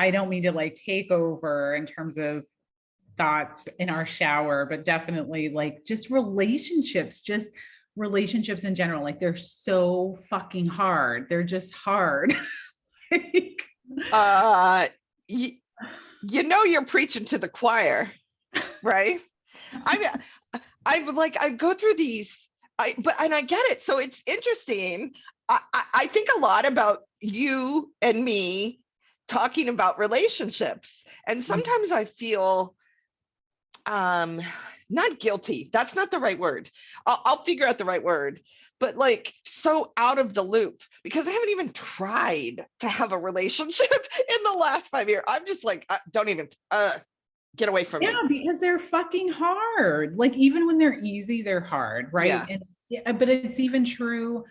I don't mean to like take over in terms of thoughts in our shower, but definitely like just relationships in general. Like they're so fucking hard. They're just hard. Like, Uh, you, you're preaching to the choir, right? I I go through these, and I get it. So it's interesting. I think a lot about you and me talking about relationships, and sometimes I feel not guilty. That's not the right word. I'll figure out the right word, but like so out of the loop because I haven't even tried to have a relationship in the last 5 years. I'm just like, don't even get away from yeah, me. because they're fucking hard. Like even when they're easy, they're hard, right? Yeah. And yeah, but it's even true,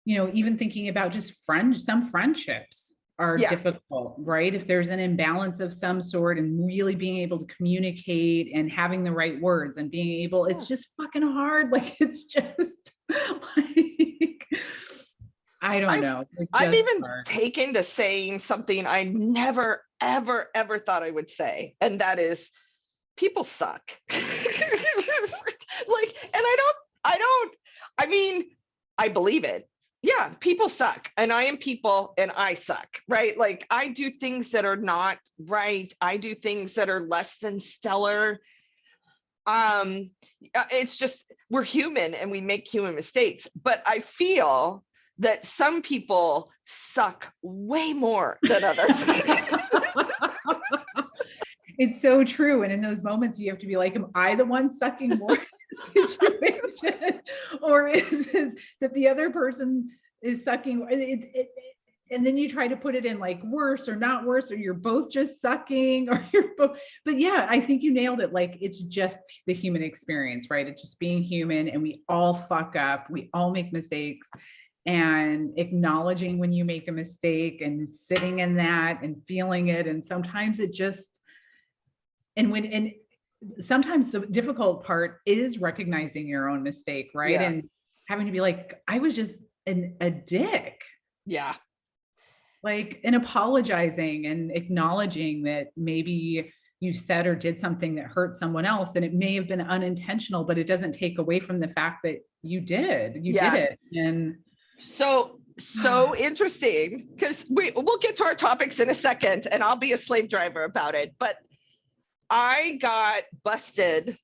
even thinking about just some friendships are Yeah. difficult, right? If there's an imbalance of some sort and really being able to communicate and having the right words and being able, it's just fucking hard. Like it's just like, I don't I've know. It's I've just even hard. taken to saying something I never, ever, ever thought I would say, and that is people suck. Like, and I mean, I believe it. Yeah, people suck, and I am people, and I suck, right? Like, I do things that are not right. I do things that are less than stellar. It's just we're human, and we make human mistakes. But I feel that some people suck way more than others. It's so true. And in those moments, you have to be like, am I the one sucking more in this situation? Or is it that the other person is sucking? And then you try to put it in like worse or not worse, or you're both just sucking, or you're both. But yeah, I think you nailed it. Like it's just the human experience, right? It's just being human, and we all fuck up. We all make mistakes. And acknowledging when you make a mistake and sitting in that and feeling it. And sometimes it just, and sometimes the difficult part is recognizing your own mistake, right? Yeah. And having to be like, I was just a dick, Yeah. like, and apologizing and acknowledging that maybe you said or did something that hurt someone else, and it may have been unintentional, but it doesn't take away from the fact that you did Yeah. it. And so interesting, because we'll get to our topics in a second, and I'll be a slave driver about it. But I got busted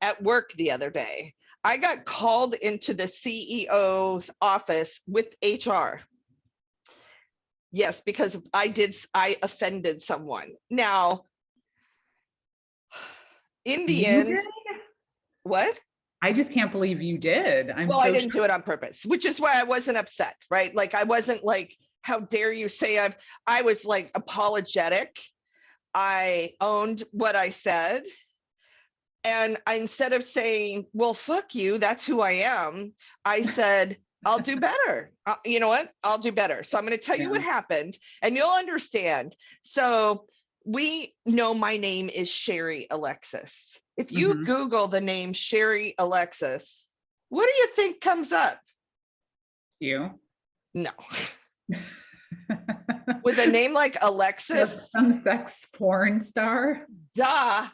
at work the other day. I got called into the CEO's office with HR. Yes, because I offended someone. Now, in the you end, did? what? I just can't believe you did. Well, I didn't do it on purpose, which is why I wasn't upset, right? Like I wasn't like, how dare you say I was like apologetic. I owned what I said. And instead of saying, well, fuck you, that's who I am, I said, I'll do better. You know what? I'll do better. So I'm going to tell you what happened and you'll understand. So we know my name is Sherry Alexis. If you Google the name Sherry Alexis, what do you think comes up? You. No. With a name like Alexis, some sex porn star. Duh.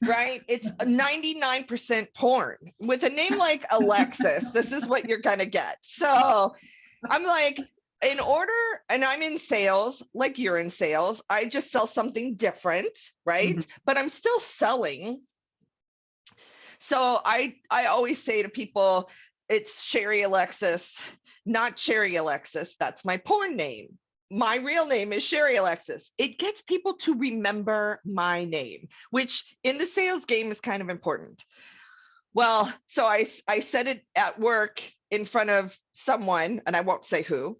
Right? It's 99% porn. With a name like Alexis, this is what you're going to get. So I'm like, in order, and I'm in sales, like you're in sales, I just sell something different, right? But I'm still selling. So I always say to people, it's Sherry Alexis, not Sherry Alexis. That's my porn name. My real name is Sherry Alexis. It gets people to remember my name, which in the sales game is kind of important. Well, so I said it at work in front of someone, and I won't say who.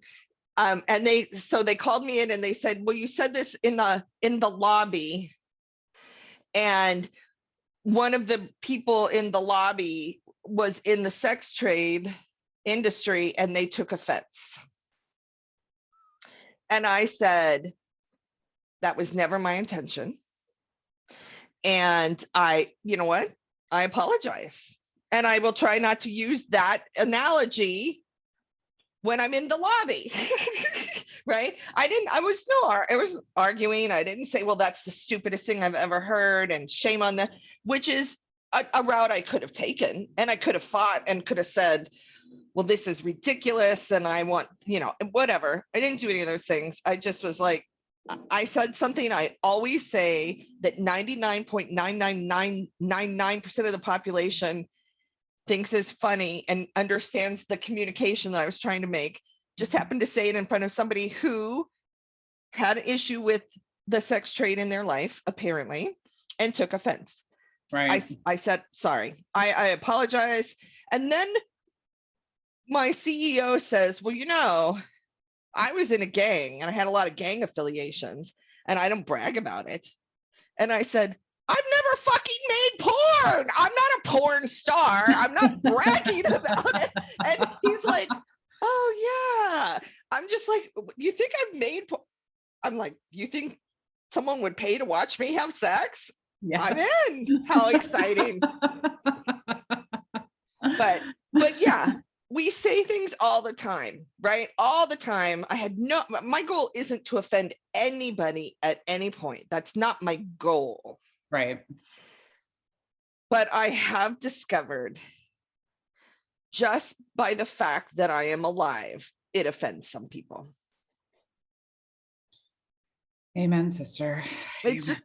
And they called me in and they said, well, you said this in the lobby. And one of the people in the lobby was in the sex trade industry and they took offense. And I said, that was never my intention. And you know what? I apologize. And I will try not to use that analogy when I'm in the lobby. right? I was arguing. I didn't say, well, that's the stupidest thing I've ever heard and shame on them, which is a route I could have taken, and I could have fought and could have said, well, this is ridiculous and I want, whatever. I didn't do any of those things. I just was like, I said something I always say, that 99.99999% of the population thinks is funny and understands the communication that I was trying to make. Just happened to say it in front of somebody who had an issue with the sex trade in their life, apparently, and took offense. Right. I said, sorry, I apologize. And then my CEO says, well, I was in a gang and I had a lot of gang affiliations and I don't brag about it. And I said, I've never fucking made porn. I'm not a porn star. I'm not bragging about it. And he's like, oh yeah. I'm just like, you think I've made porn? I'm like, you think someone would pay to watch me have sex? Yeah. I'm in. How exciting. But yeah, we say things all the time, right? All the time. My goal isn't to offend anybody at any point. That's not my goal. Right. But I have discovered, just by the fact that I am alive, it offends some people. Amen, sister. It's Amen. just,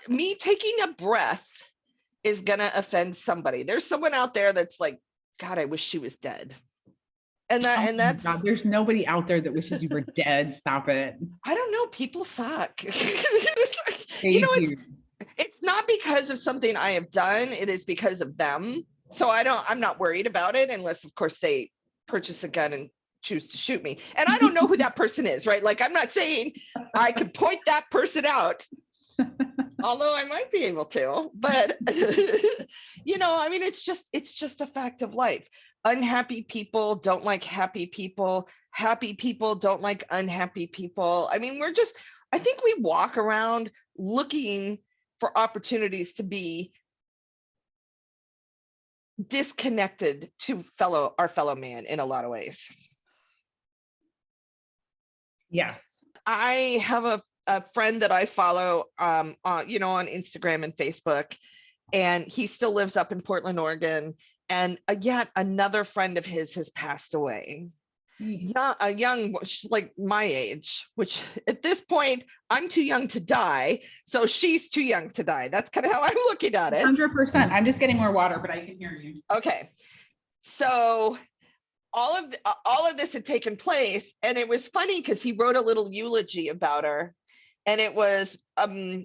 me taking a breath is gonna offend somebody. There's someone out there that's like, God, I wish she was dead. And that's God, there's nobody out there that wishes you were dead. Stop it. I don't know, people suck. It's not because of something I have done, it is because of them. So I'm not worried about it, unless of course they purchase a gun and choose to shoot me. And I don't know who that person is, right? Like, I'm not saying I could point that person out, although I might be able to, but I mean, it's just a fact of life. Unhappy people don't like happy people. Happy people don't like unhappy people. I mean, I think we walk around looking for opportunities to be disconnected to our fellow man in a lot of ways. Yes. I have a friend that I follow, on Instagram and Facebook, and he still lives up in Portland, Oregon. And yet another friend of his has passed away. A young, like my age, which at this point I'm too young to die, so she's too young to die. That's kind of how I'm looking at it. 100%. I'm just getting more water, but I can hear you. Okay, so all of this had taken place, and it was funny because he wrote a little eulogy about her, and it was, her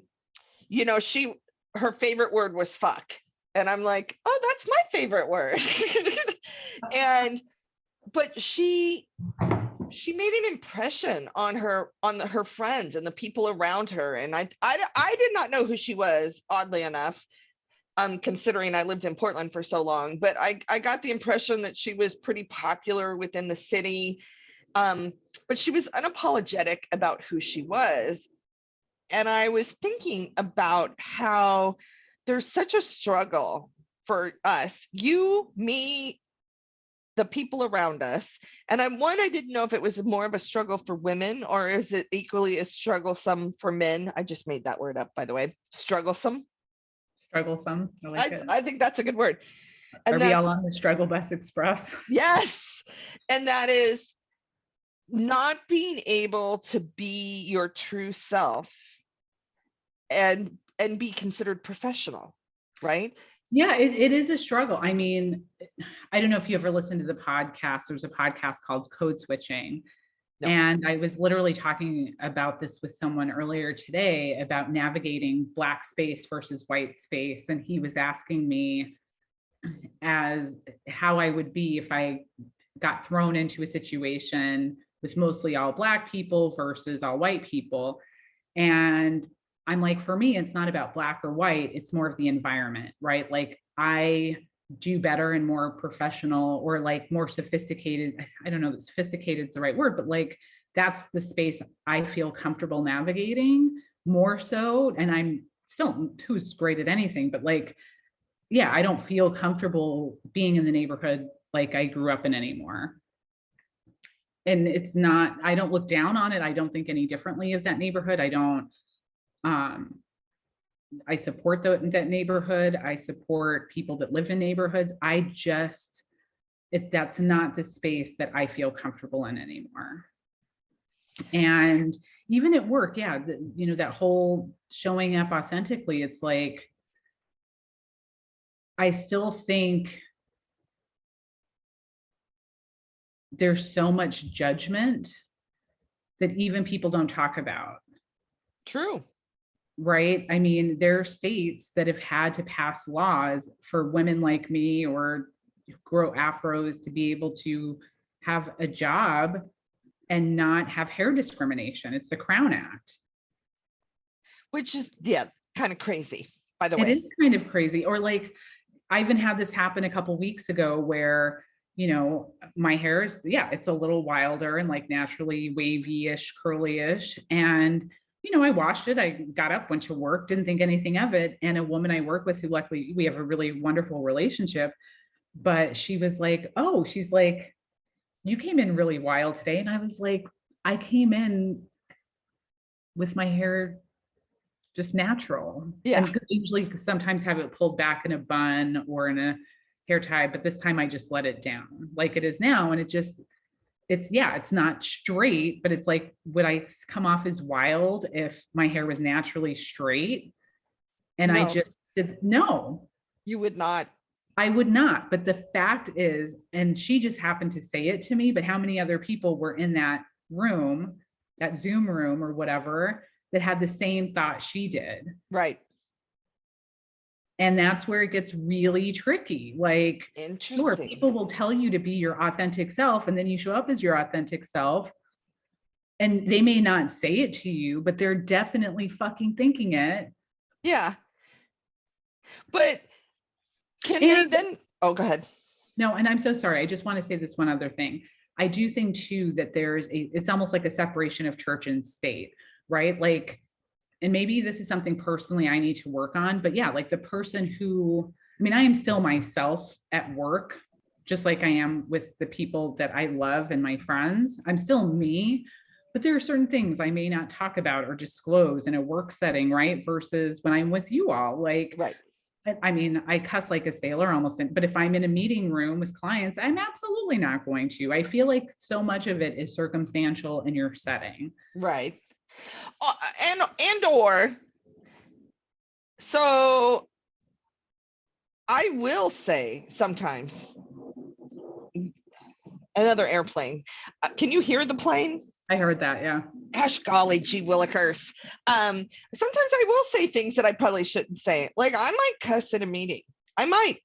favorite word was fuck, and I'm like, oh, that's my favorite word. But she made an impression on her friends and the people around her, and I did not know who she was, oddly enough, considering I lived in Portland for so long. But I got the impression that she was pretty popular within the city, but she was unapologetic about who she was. And I was thinking about how there's such a struggle for us, you, me, the people around us. And I didn't know if it was more of a struggle for women, or is it equally as strugglesome for men? I just made that word up, by the way. Strugglesome. Strugglesome. I like it. I think that's a good word. And are we all on the Struggle Bus Express? Yes. And that is not being able to be your true self and be considered professional, right? Yeah, it is a struggle. I mean, I don't know if you ever listened to the podcast. There's a podcast called Code Switching. No. And I was literally talking about this with someone earlier today about navigating Black space versus white space. And he was asking me as how I would be if I got thrown into a situation with mostly all Black people versus all white people. And I'm like, for me, it's not about Black or white. It's more of the environment, right? Like, I do better and more professional, or like more sophisticated. I don't know that sophisticated is the right word, but like, that's the space I feel comfortable navigating more so. And I'm still who's great at anything, but like, yeah, I don't feel comfortable being in the neighborhood like I grew up in anymore. and it's not, I don't look down on it. I don't think any differently of that neighborhood. I don't, um, I support that neighborhood. I support people that live in neighborhoods. I just, that's not the space that I feel comfortable in anymore. And even at work, yeah, you know, that whole showing up authentically, it's like, I still think there's so much judgment that even people don't talk about. True. Right? I mean, there are states that have had to pass laws for women like me or grow afros to be able to have a job and not have hair discrimination. It's the Crown Act. Which is, yeah, kind of crazy, by the It way. is kind of crazy. Or like, I even had this happen a couple weeks ago where, you know, my hair is, yeah, it's a little wilder and like naturally wavy-ish, curly-ish. And, you know, I washed it. I got up, went to work, didn't think anything of it. And a woman I work with who luckily we have a really wonderful relationship, but she was like, oh, she's like, you came in really wild today. And I was like, I came in with my hair just natural. Yeah. And usually sometimes have it pulled back in a bun or in a hair tie, but this time I just let it down like it is now. And it just, it's, yeah, it's not straight, but it's like, would I come off as wild if my hair was naturally straight? And I No, just did, no, you would not. I would not. But the fact is, and she just happened to say it to me, but how many other people were in that room, that Zoom room or whatever, that had the same thought she did? Right. And that's where it gets really tricky. Like, sure, Interesting. people will tell you to be your authentic self, and then you show up as your authentic self. And they may not say it to you, but they're definitely fucking thinking it. Yeah. But can they And then, oh, go ahead. no, and I'm so sorry. I just want to say this one other thing. I do think too that there's a, it's almost like a separation of church and state, right? Like, and maybe this is something personally I need to work on, but yeah, like the person who, I mean, I am still myself at work, just like I am with the people that I love and my friends. I'm still me, but there are certain things I may not talk about or disclose in a work setting, right? Versus when I'm with you all, like, Right. I mean, I cuss like a sailor almost, but if I'm in a meeting room with clients, I'm absolutely not going to. I feel like so much of it is circumstantial in your setting. Right. And or, so I will say sometimes, another airplane. Can you hear the plane? I heard that, yeah. Gosh golly, gee willikers. Sometimes I will say things that I probably shouldn't say. Like I might cuss in a meeting. I might.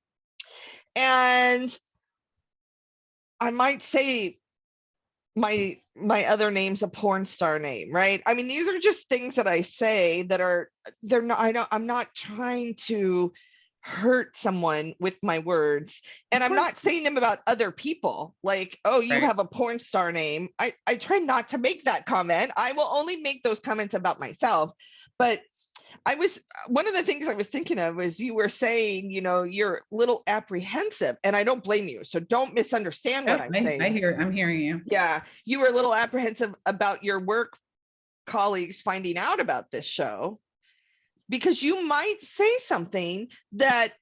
And I might say my other name's a porn star name, right? I mean, these are just things that I say that are, they're not, I'm not trying to hurt someone with my words, and I'm not saying them about other people, like, oh, you Right. have a porn star name. I try not to make that comment. I will only make those comments about myself. But one of the things I was thinking of was you were saying, you know, you're a little apprehensive, and I don't blame you, so don't misunderstand what I'm saying. I'm hearing you. Yeah, you were a little apprehensive about your work colleagues finding out about this show, because you might say something that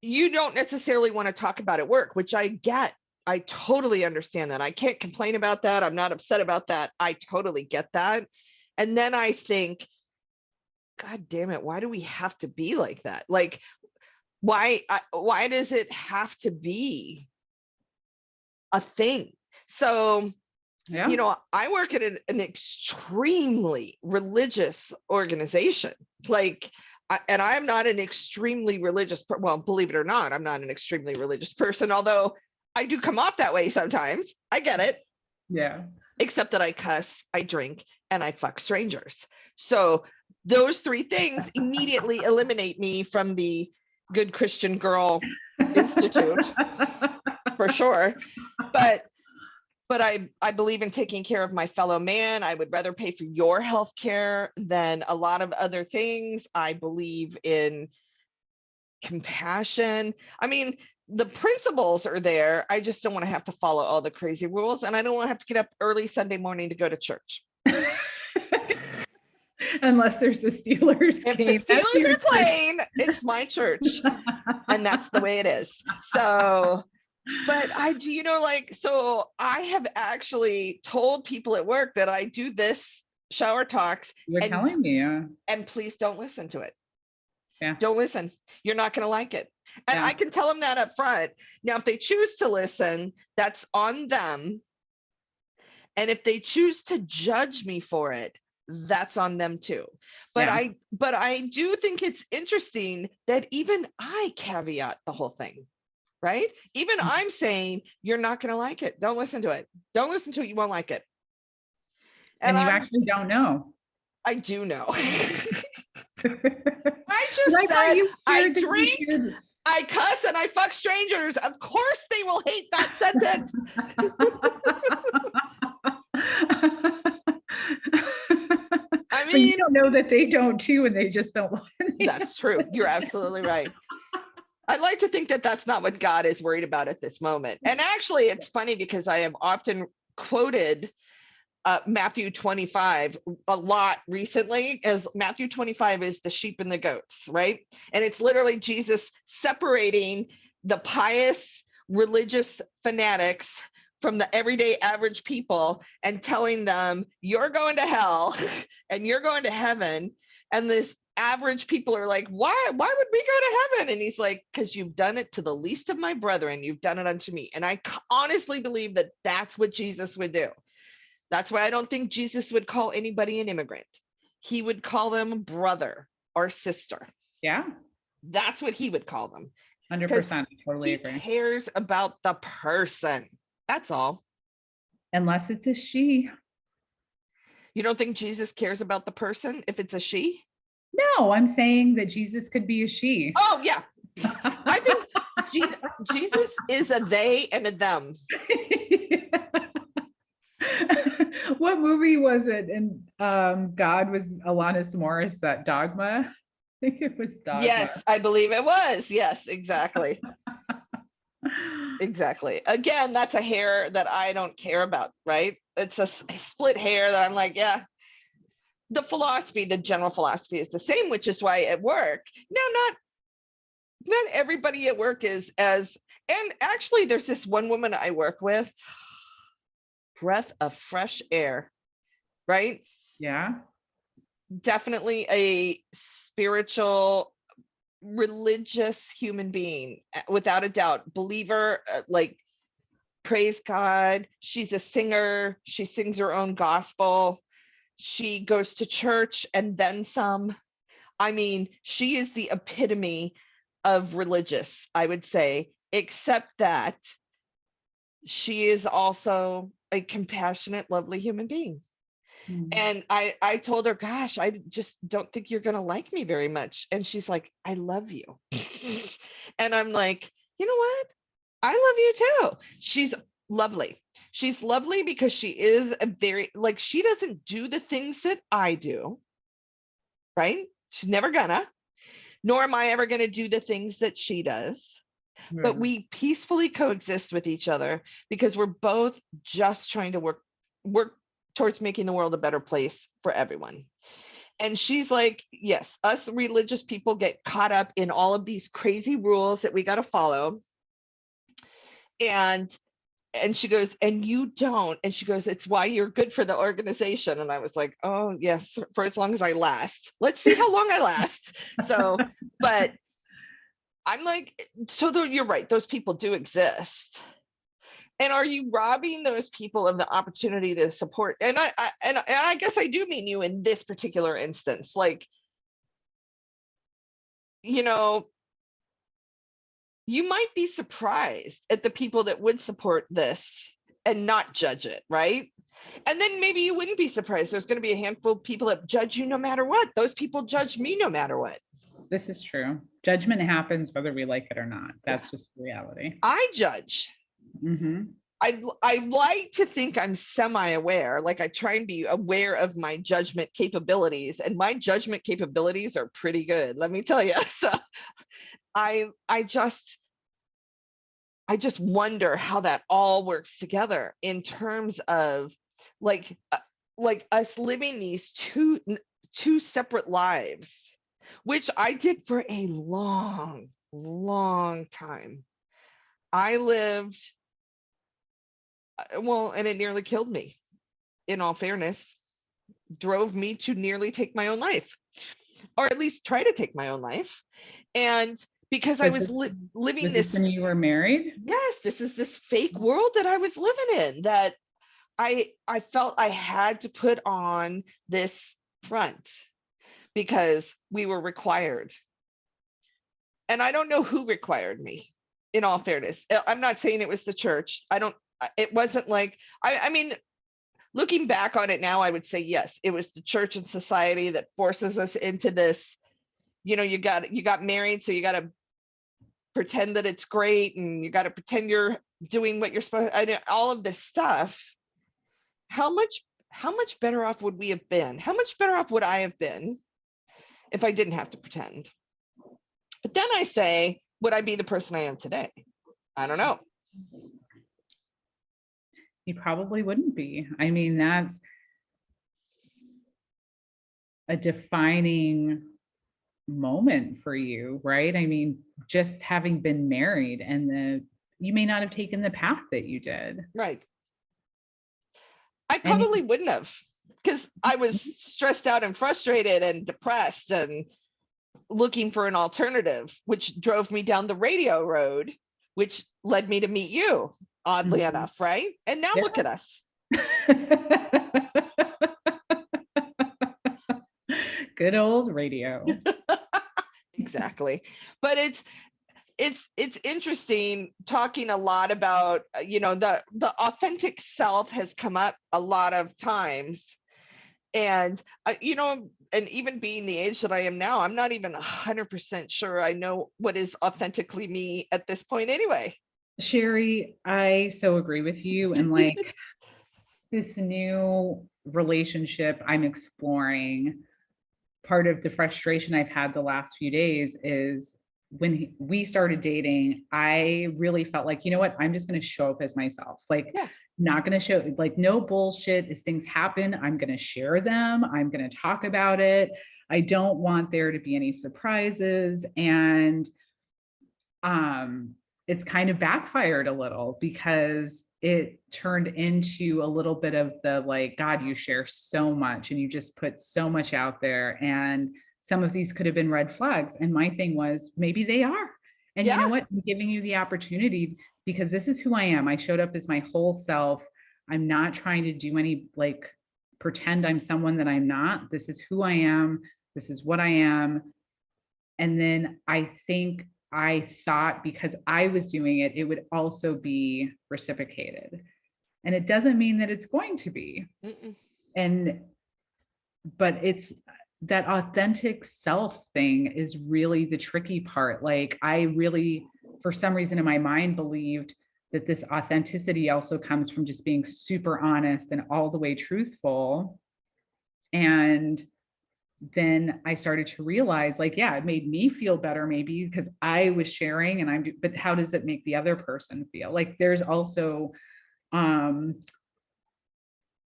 you don't necessarily want to talk about at work, which I get. I totally understand that. I can't complain about that. I'm not upset about that. I totally get that. And then I think, God damn it, why do we have to be like that? Like, why does it have to be a thing? So, Yeah. you know, I work at an extremely religious organization. Like, and I'm not an extremely religious, well, believe it or not, I'm not an extremely religious person, although I do come off that way sometimes. I get it. Yeah. Except that I cuss, I drink, and I fuck strangers. So those three things immediately eliminate me from the Good Christian Girl Institute, for sure. But I believe in taking care of my fellow man. I would rather pay for your health care than a lot of other things. I believe in compassion. I mean, the principles are there. I just don't want to have to follow all the crazy rules. And I don't want to have to get up early Sunday morning to go to church. Unless there's the Steelers If the game. That's Steelers your are playing, it's my church. And that's the way it is. So, but like, so I have actually told people at work that I do this shower talks. You're telling me, yeah. And please don't listen to it. Yeah. Don't listen. You're not going to like it. And Yeah. I can tell them that up front. Now, if they choose to listen, that's on them. And if they choose to judge me for it, that's on them too. But Yeah. I do think it's interesting that even I caveat the whole thing, right? Even I'm saying, you're not going to like it. Don't listen to it. Don't listen to it. You won't like it. And you actually don't know. I do know. I just I thought said, you I shared that you drink, shared- I cuss, and I fuck strangers. Of course they will hate that sentence. I But you mean, don't know that they don't too, and they just don't. that's true. You're absolutely right. I'd like to think that that's not what God is worried about at this moment. And actually, it's funny because I have often quoted Matthew 25 a lot recently, as Matthew 25 is the sheep and the goats, right? And it's literally Jesus separating the pious religious fanatics from the everyday average people and telling them, you're going to hell and you're going to heaven. And this average people are like, why would we go to heaven? And he's like, because you've done it to the least of my brethren, you've done it unto me. And I honestly believe that that's what Jesus would do. That's why I don't think Jesus would call anybody an immigrant. He would call them brother or sister. Yeah. That's what he would call them. 100%. Totally he agree. cares about the person. That's all. Unless it's a she. You don't think Jesus cares about the person if it's a she? No, I'm saying that Jesus could be a she. Oh, yeah. I think Jesus is a they and a them. What movie was it? And God was Alanis Morissette, Dogma. I think it was Dogma. Yes, I believe it was. Yes, exactly. Exactly. Again, that's a hair that I don't care about, right? It's a split hair that I'm like, yeah. The philosophy, the general philosophy is the same, which is why at work, now not everybody at work is as, and actually there's this one woman I work with, breath of fresh air, right? Yeah. Definitely a spiritual, religious human being, without a doubt. Believer, like, praise God. She's a singer. She sings her own gospel. She goes to church and then some. I mean, she is the epitome of religious, I would say, except that she is also a compassionate, lovely human being. And I told her, gosh, I just don't think you're going to like me very much. And she's like, I love you. And I'm like, you know what? I love you too. She's lovely. She's lovely because she is a very, like, she doesn't do the things that I do, right? She's never gonna, nor am I ever going to do the things that she does. But we peacefully coexist with each other because we're both just trying to work towards making the world a better place for everyone. And she's like, yes, us religious people get caught up in all of these crazy rules that we got to follow. And she goes, and you don't. And she goes, it's why you're good for the organization. And I was like, oh yes, for as long as I last. Let's see how long I last. So, but I'm like, so you're right, those people do exist. And are you robbing those people of the opportunity to support? And I guess I do mean you in this particular instance, like, you know, you might be surprised at the people that would support this and not judge it, right? And then maybe you wouldn't be surprised. There's going to be a handful of people that judge you no matter what. Those people judge me no matter what. This is true. Judgment happens whether we like it or not. That's just reality. I judge. Mm-hmm. I like to think I'm semi-aware, like I try and be aware of my judgment capabilities, and my judgment capabilities are pretty good, let me tell you. So I just wonder how that all works together in terms of like like us living these two separate lives, which I did for a long time. I lived well, and it nearly killed me, in all fairness, drove me to nearly take my own life, or at least try to take my own life. And because I Was was this, living was this this, when you were married? yes, this is this fake world that I was living in, that I felt I had to put on this front because we were required. And I don't know who required me, in all fairness. I'm not saying it was the church. I don't, it wasn't like, I mean, looking back on it now, I would say, yes, it was the church and society that forces us into this, you got married, so you got to pretend that it's great, and you got to pretend you're doing what you're supposed to, all of this stuff. How much better off would we have been? How much better off would I have been if I didn't have to pretend? But then I say, would I be the person I am today? I don't know. You probably wouldn't be. I mean, that's a defining moment for you, right? I mean, just having been married and you may not have taken the path that you did. Right. I And probably wouldn't have, because I was stressed out and frustrated and depressed and looking for an alternative, which drove me down the radio road, which led me to meet you, oddly Mhm. enough, right? And now Yeah. look at us. Good old radio. Exactly. But it's interesting talking a lot about, the authentic self has come up a lot of times. And and even being the age that I am now, I'm not even 100% sure I know what is authentically me at this point anyway. Sherry, I so agree with you. And like this new relationship I'm exploring, part of the frustration I've had the last few days is when we started dating, I really felt like, you know what, I'm just going to show up as myself. Like, Yeah. not going to show, like, no bullshit. As things happen, I'm going to share them. I'm going to talk about it. I don't want there to be any surprises. And it's kind of backfired a little because it turned into a little bit of the like, God, you share so much and you just put so much out there. And some of these could have been red flags. And my thing was, maybe they are. And you know Yeah. what? I'm giving you the opportunity because this is who I am. I showed up as my whole self. I'm not trying to do any like pretend I'm someone that I'm not. This is who I am. This is what I am. And then I think I thought because I was doing it, it would also be reciprocated. And it doesn't mean that it's going to be. Mm-mm. And, but it's that authentic self thing is really the tricky part. Like, I really, for some reason in my mind, believed that this authenticity also comes from just being super honest and all the way truthful. And then I started to realize, like, yeah, it made me feel better maybe because I was sharing and but how does it make the other person feel? Like, there's also um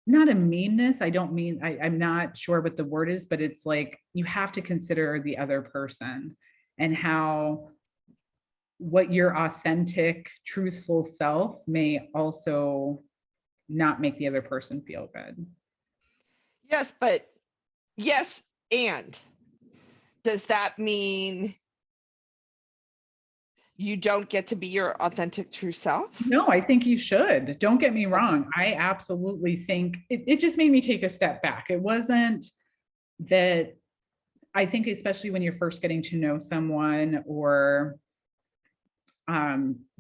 not a meanness. I don't mean, I'm not sure what the word is, but it's like you have to consider the other person and how what your authentic, truthful self may also not make the other person feel good. Yes, but yes. And does that mean you don't get to be your authentic true self? No, I think you should. Don't get me Okay. wrong. I absolutely think it just made me take a step back. It wasn't that, I think, especially when you're first getting to know someone or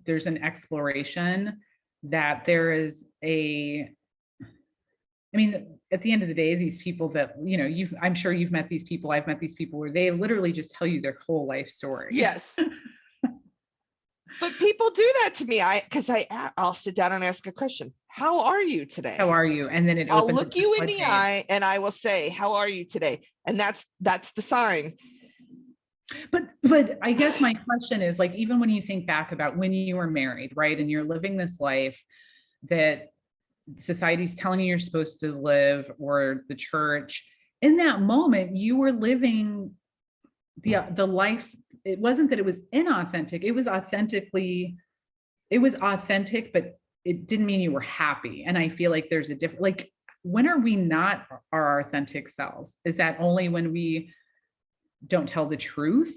there's an exploration that there is I mean, at the end of the day, these people that, I'm sure you've met these people, I've met these people where they literally just tell you their whole life story. Yes. But people do that to me. I'll sit down and ask a question. How are you How today? are you? And then it I'll opens up look the you in the floodgates. eye and I will say, how are you today? And that's the sign. But I guess my question is like, even when you think back about when you were married, right? And you're living this life that society's telling you you're supposed to live, or the church, in that moment, you were living the life. It wasn't that it was inauthentic, it was authentic, but it didn't mean you were happy. And I feel like there's a different, like, when are we not our authentic selves? Is that only when we don't tell the truth?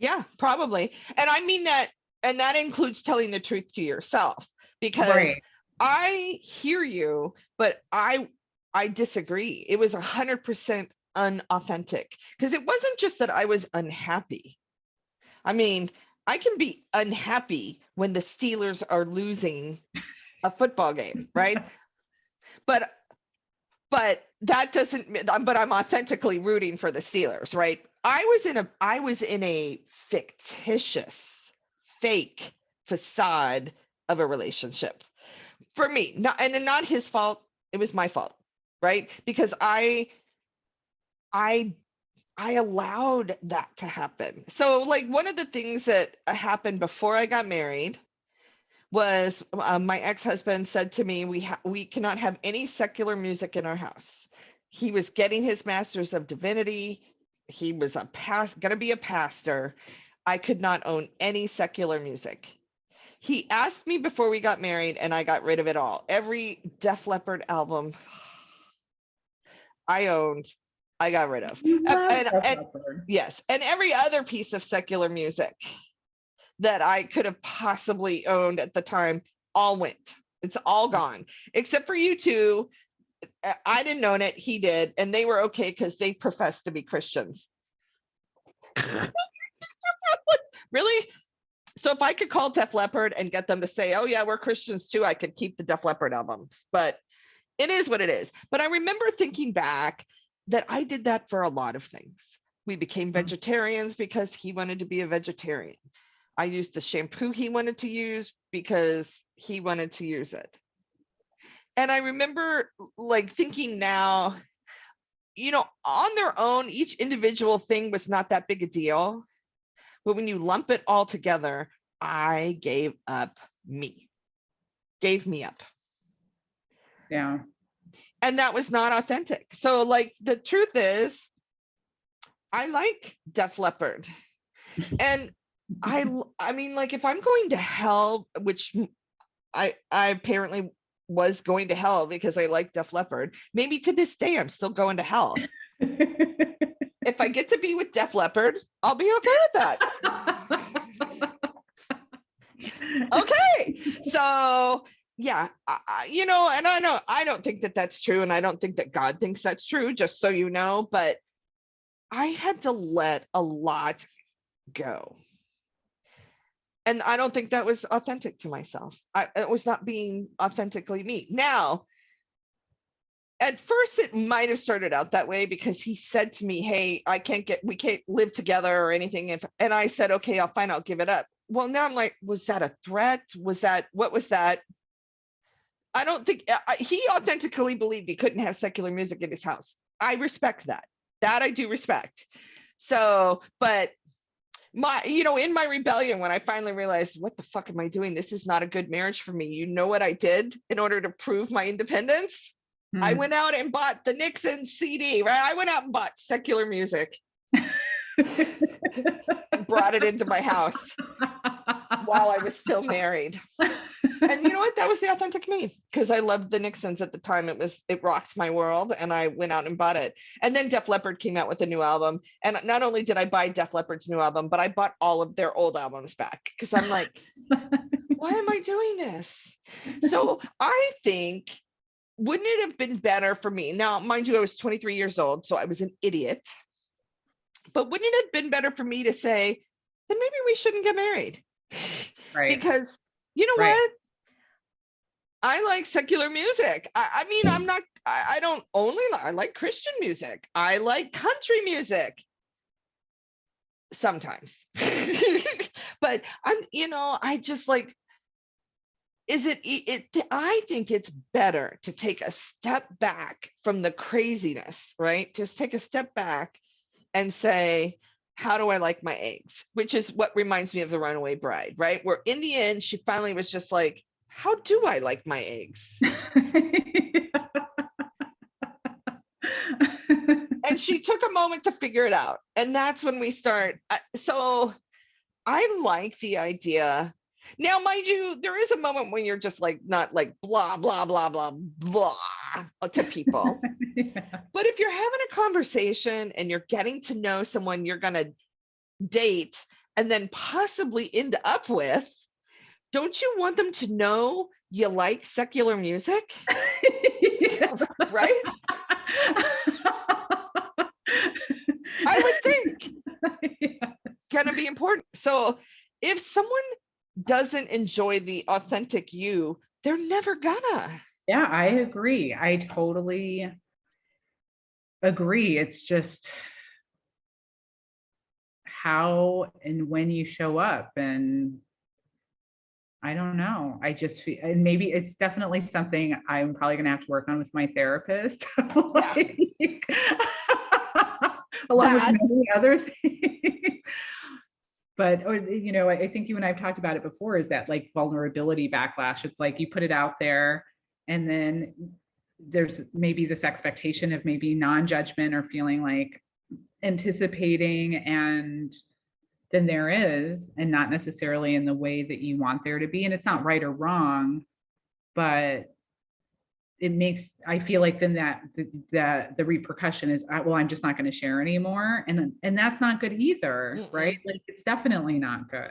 Yeah, probably. And I mean that, and that includes telling the truth to yourself, because Right. I hear you, but I disagree. It was 100% unauthentic, because it wasn't just that I was unhappy. I mean, I can be unhappy when the Steelers are losing a football game, right? But that doesn't, but I'm authentically rooting for the Steelers, right? I was in a fictitious, fake facade of a relationship for me. Not, and not his fault. It was my fault, right? Because I I allowed that to happen. So like one of the things that happened before I got married was my ex-husband said to me, we cannot have any secular music in our house. He was getting his master's of divinity. He was gonna be a pastor. I could not own any secular music. He asked me before we got married, and I got rid of it all. Every Def Leppard album I owned, I got rid of. You love Def And Leppard. yes, and every other piece of secular music that I could have possibly owned at the time all went. It's all gone, except for you two. I didn't own it. He did. And they were okay because they professed to be Christians. Really? So if I could call Def Leppard and get them to say, oh, yeah, we're Christians too, I could keep the Def Leppard albums. But it is what it is. But I remember thinking back that I did that for a lot of things. We became vegetarians because he wanted to be a vegetarian. I used the shampoo he wanted to use because he wanted to use it. And I remember like thinking now, on their own, each individual thing was not that big a deal. But when you lump it all together, I gave up me, gave me up. Yeah. And that was not authentic. So like the truth is, I like Def Leppard. And I mean, like if I'm going to hell, which I apparently was going to hell because I like Def Leppard, maybe to this day I'm still going to hell. If I get to be with Def Leppard, I'll be okay with that. Okay. So yeah, and I don't think that that's true, and I don't think that God thinks that's true, just so you know, but I had to let a lot go. And I don't think that was authentic to myself. It was not being authentically me. Now, at first it might have started out that way because he said to me, hey, we can't live together or anything. And I said, okay, I'll fine, I'll give it up. Well, now I'm like, was that a threat? What was that? I don't think he authentically believed he couldn't have secular music in his house. I respect that. That I do respect. So, but in my rebellion, when I finally realized, what the fuck am I doing? This is not a good marriage for me. You know what I did in order to prove my independence? I went out and bought the Nixon CD, right? I went out and bought secular music and brought it into my house while I was still married. And you know what? That was the authentic me, because I loved the Nixons at the time. It rocked my world, and I went out and bought it. And then Def Leppard came out with a new album. And not only did I buy Def Leppard's new album, but I bought all of their old albums back because I'm like, why am I doing this? So I think, wouldn't it have been better for me? Now, mind you, I was 23 years old, so I was an idiot. But wouldn't it have been better for me to say, then maybe we shouldn't get married? Right. Because you know Right. what? I like secular music. I mean, I don't only, I like Christian music. I like country music. sometimes. But I just like, I think it's better to take a step back from the craziness, right? Just take a step back and say, how do I like my eggs? Which is what reminds me of The Runaway Bride, right? Where in the end, she finally was just like, how do I like my eggs? And she took a moment to figure it out. And that's when we start. So I like the idea. Now, mind you, there is a moment when you're just like, not like blah, blah, blah, blah, blah to people. Yeah. But if you're having a conversation and you're getting to know someone you're going to date and then possibly end up with, don't you want them to know you like secular music? Yeah. Right? I would think. Yeah. Gonna be important. So if someone doesn't enjoy the authentic you, they're never gonna. Yeah, I agree. I totally agree. It's just how and when you show up. And I don't know. I just feel, and maybe it's definitely something I'm probably gonna have to work on with my therapist. Like, along with That many other things. But, I think you and I've talked about it before, is that like vulnerability backlash. It's like you put it out there and then there's maybe this expectation of maybe non-judgment or feeling like anticipating, and then there is, and not necessarily in the way that you want there to be. And it's not right or wrong, but I feel like then that the repercussion is, well, I'm just not going to share anymore. And that's not good either, Mm-mm. right? Like, it's definitely not good.